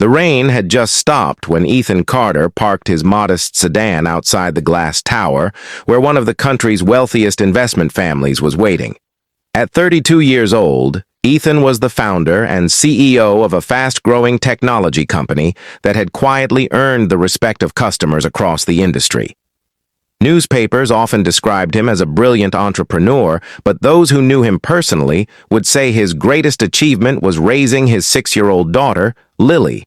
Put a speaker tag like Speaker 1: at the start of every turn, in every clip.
Speaker 1: The rain had just stopped when Ethan Carter parked his modest sedan outside the glass tower, where one of the country's wealthiest investment families was waiting. At 32 years old, Ethan was the founder and CEO of a fast-growing technology company that had quietly earned the respect of customers across the industry. Newspapers often described him as a brilliant entrepreneur, but those who knew him personally would say his greatest achievement was raising his 6-year-old daughter, Lily.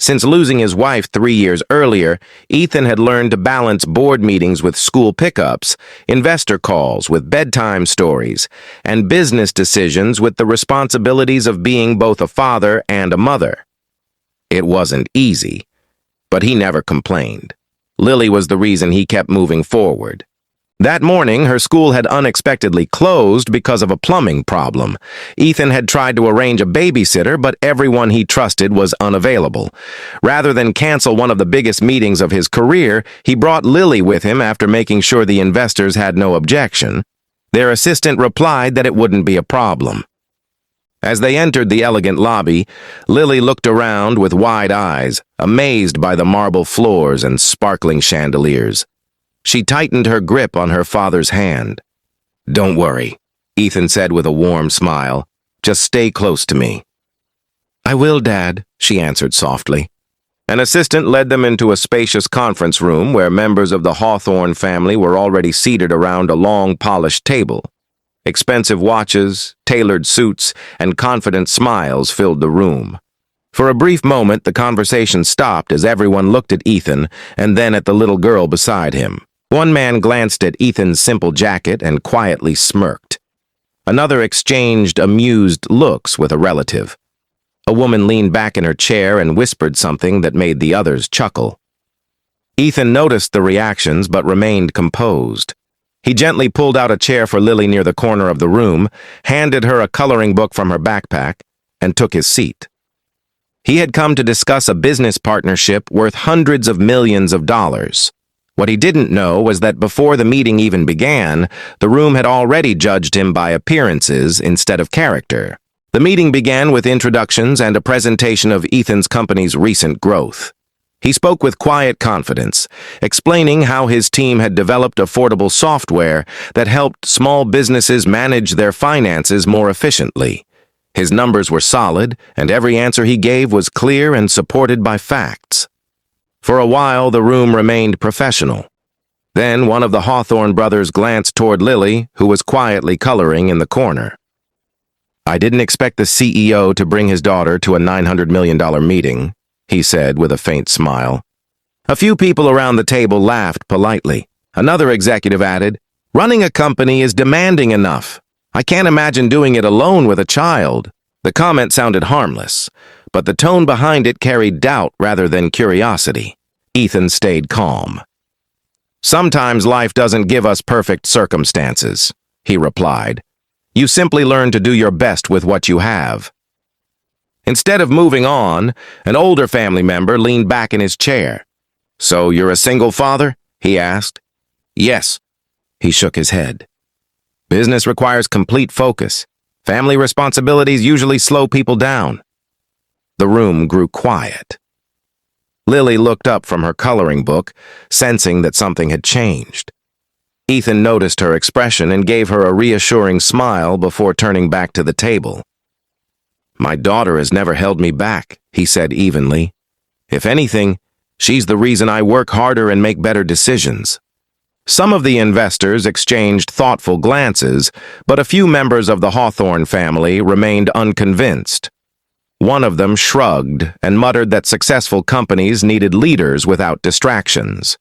Speaker 1: Since losing his wife 3 years earlier, Ethan had learned to balance board meetings with school pickups, investor calls with bedtime stories, and business decisions with the responsibilities of being both a father and a mother. It wasn't easy, but he never complained. Lily was the reason he kept moving forward. That morning, her school had unexpectedly closed because of a plumbing problem. Ethan had tried to arrange a babysitter, but everyone he trusted was unavailable. Rather than cancel one of the biggest meetings of his career, he brought Lily with him after making sure the investors had no objection. Their assistant replied that it wouldn't be a problem. As they entered the elegant lobby, Lily looked around with wide eyes, amazed by the marble floors and sparkling chandeliers. She tightened her grip on her father's hand. "Don't worry," Ethan said with a warm smile. "Just stay close to me." "I will, Dad," she answered softly. An assistant led them into a spacious conference room where members of the Hawthorne family were already seated around a long, polished table. Expensive watches, tailored suits, and confident smiles filled the room. For a brief moment, the conversation stopped as everyone looked at Ethan and then at the little girl beside him. One man glanced at Ethan's simple jacket and quietly smirked. Another exchanged amused looks with a relative. A woman leaned back in her chair and whispered something that made the others chuckle. Ethan noticed the reactions but remained composed. He gently pulled out a chair for Lily near the corner of the room, handed her a coloring book from her backpack, and took his seat. He had come to discuss a business partnership worth hundreds of millions of dollars. What he didn't know was that before the meeting even began, the room had already judged him by appearances instead of character. The meeting began with introductions and a presentation of Ethan's company's recent growth. He spoke with quiet confidence, explaining how his team had developed affordable software that helped small businesses manage their finances more efficiently. His numbers were solid, and every answer he gave was clear and supported by facts. For a while, the room remained professional. Then one of the Hawthorne brothers glanced toward Lily, who was quietly coloring in the corner. "I didn't expect the CEO to bring his daughter to a $900 million meeting," he said with a faint smile. A few people around the table laughed politely. Another executive added, "Running a company is demanding enough. I can't imagine doing it alone with a child." The comment sounded harmless, but the tone behind it carried doubt rather than curiosity. Ethan stayed calm. "Sometimes life doesn't give us perfect circumstances," he replied. "You simply learn to do your best with what you have." Instead of moving on, an older family member leaned back in his chair. "So you're a single father?" he asked. "Yes." He shook his head. "Business requires complete focus. Family responsibilities usually slow people down." The room grew quiet. Lily looked up from her coloring book, sensing that something had changed. Ethan noticed her expression and gave her a reassuring smile before turning back to the table. "My daughter has never held me back," he said evenly. "If anything, she's the reason I work harder and make better decisions." Some of the investors exchanged thoughtful glances, but a few members of the Hawthorne family remained unconvinced. One of them shrugged and muttered that successful companies needed leaders without distractions.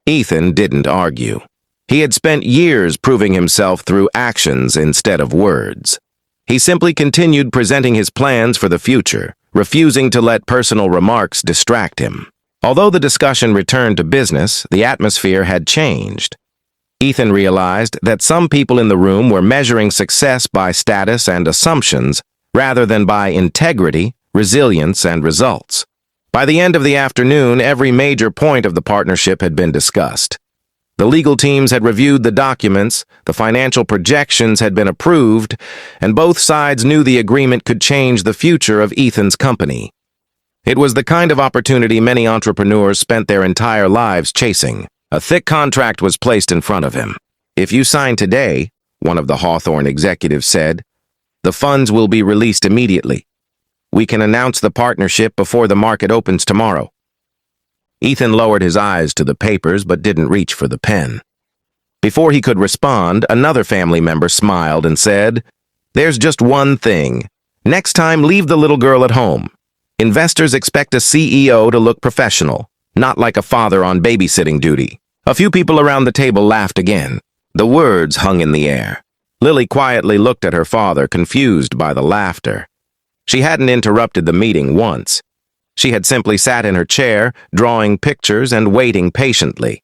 Speaker 1: Ethan didn't argue. He had spent years proving himself through actions instead of words. He simply continued presenting his plans for the future, refusing to let personal remarks distract him. Although the discussion returned to business, the atmosphere had changed. Ethan realized that some people in the room were measuring success by status and assumptions rather than by integrity, resilience, and results. By the end of the afternoon, every major point of the partnership had been discussed. The legal teams had reviewed the documents, the financial projections had been approved, and both sides knew the agreement could change the future of Ethan's company. It was the kind of opportunity many entrepreneurs spent their entire lives chasing. A thick contract was placed in front of him. "If you sign today," one of the Hawthorne executives said, "the funds will be released immediately. We can announce the partnership before the market opens tomorrow." Ethan lowered his eyes to the papers but didn't reach for the pen. Before he could respond, another family member smiled and said, "There's just one thing. Next time, leave the little girl at home. Investors expect a CEO to look professional, not like a father on babysitting duty." A few people around the table laughed again. The words hung in the air. Lily quietly looked at her father, confused by the laughter. She hadn't interrupted the meeting once. She had simply sat in her chair, drawing pictures and waiting patiently.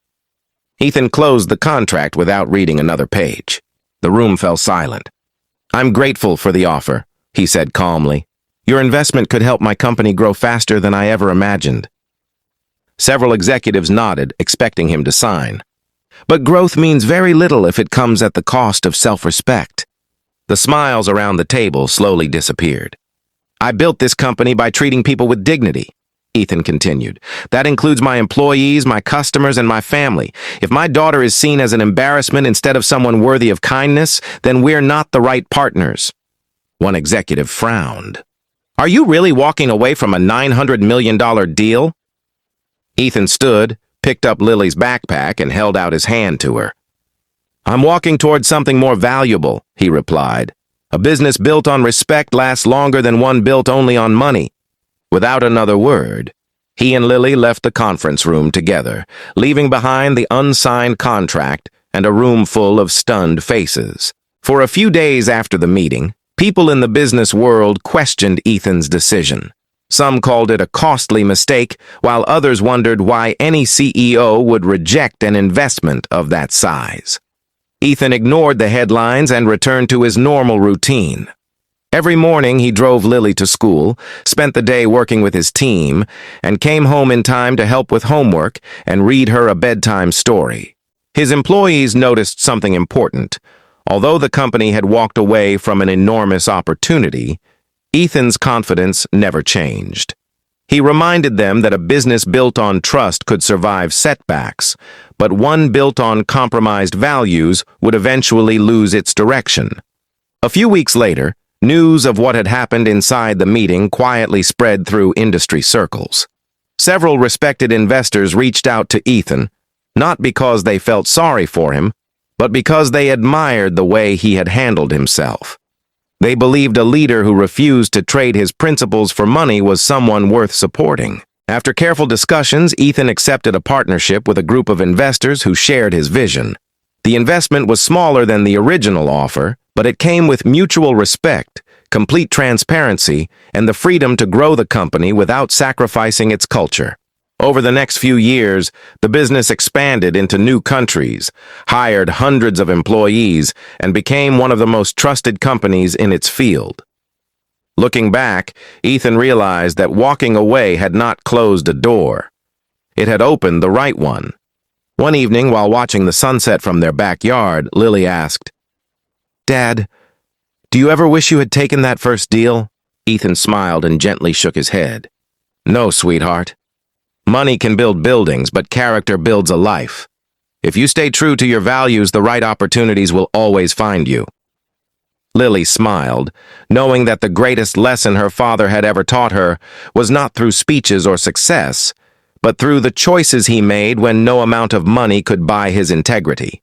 Speaker 1: Ethan closed the contract without reading another page. The room fell silent. "I'm grateful for the offer," he said calmly. "Your investment could help my company grow faster than I ever imagined." Several executives nodded, expecting him to sign. But growth means very little if it comes at the cost of self-respect. The smiles around the table slowly disappeared. "I built this company by treating people with dignity," Ethan continued. "That includes my employees, my customers, and my family. If my daughter is seen as an embarrassment instead of someone worthy of kindness, then we're not the right partners." One executive frowned. "Are you really walking away from a $900 million deal?" Ethan stood, picked up Lily's backpack, and held out his hand to her. "I'm walking towards something more valuable," he replied. "A business built on respect lasts longer than one built only on money." Without another word, he and Lily left the conference room together, leaving behind the unsigned contract and a room full of stunned faces. For a few days after the meeting, people in the business world questioned Ethan's decision. Some called it a costly mistake, while others wondered why any CEO would reject an investment of that size. Ethan ignored the headlines and returned to his normal routine. Every morning he drove Lily to school, spent the day working with his team, and came home in time to help with homework and read her a bedtime story. His employees noticed something important. Although the company had walked away from an enormous opportunity, Ethan's confidence never changed. He reminded them that a business built on trust could survive setbacks, but one built on compromised values would eventually lose its direction. A few weeks later, news of what had happened inside the meeting quietly spread through industry circles. Several respected investors reached out to Ethan, not because they felt sorry for him, but because they admired the way he had handled himself. They believed a leader who refused to trade his principles for money was someone worth supporting. After careful discussions, Ethan accepted a partnership with a group of investors who shared his vision. The investment was smaller than the original offer, but it came with mutual respect, complete transparency, and the freedom to grow the company without sacrificing its culture. Over the next few years, the business expanded into new countries, hired hundreds of employees, and became one of the most trusted companies in its field. Looking back, Ethan realized that walking away had not closed a door. It had opened the right one. One evening, while watching the sunset from their backyard, Lily asked, "Dad, do you ever wish you had taken that first deal?" Ethan smiled and gently shook his head. "No, sweetheart. Money can build buildings, but character builds a life. If you stay true to your values, the right opportunities will always find you." Lily smiled, knowing that the greatest lesson her father had ever taught her was not through speeches or success, but through the choices he made when no amount of money could buy his integrity.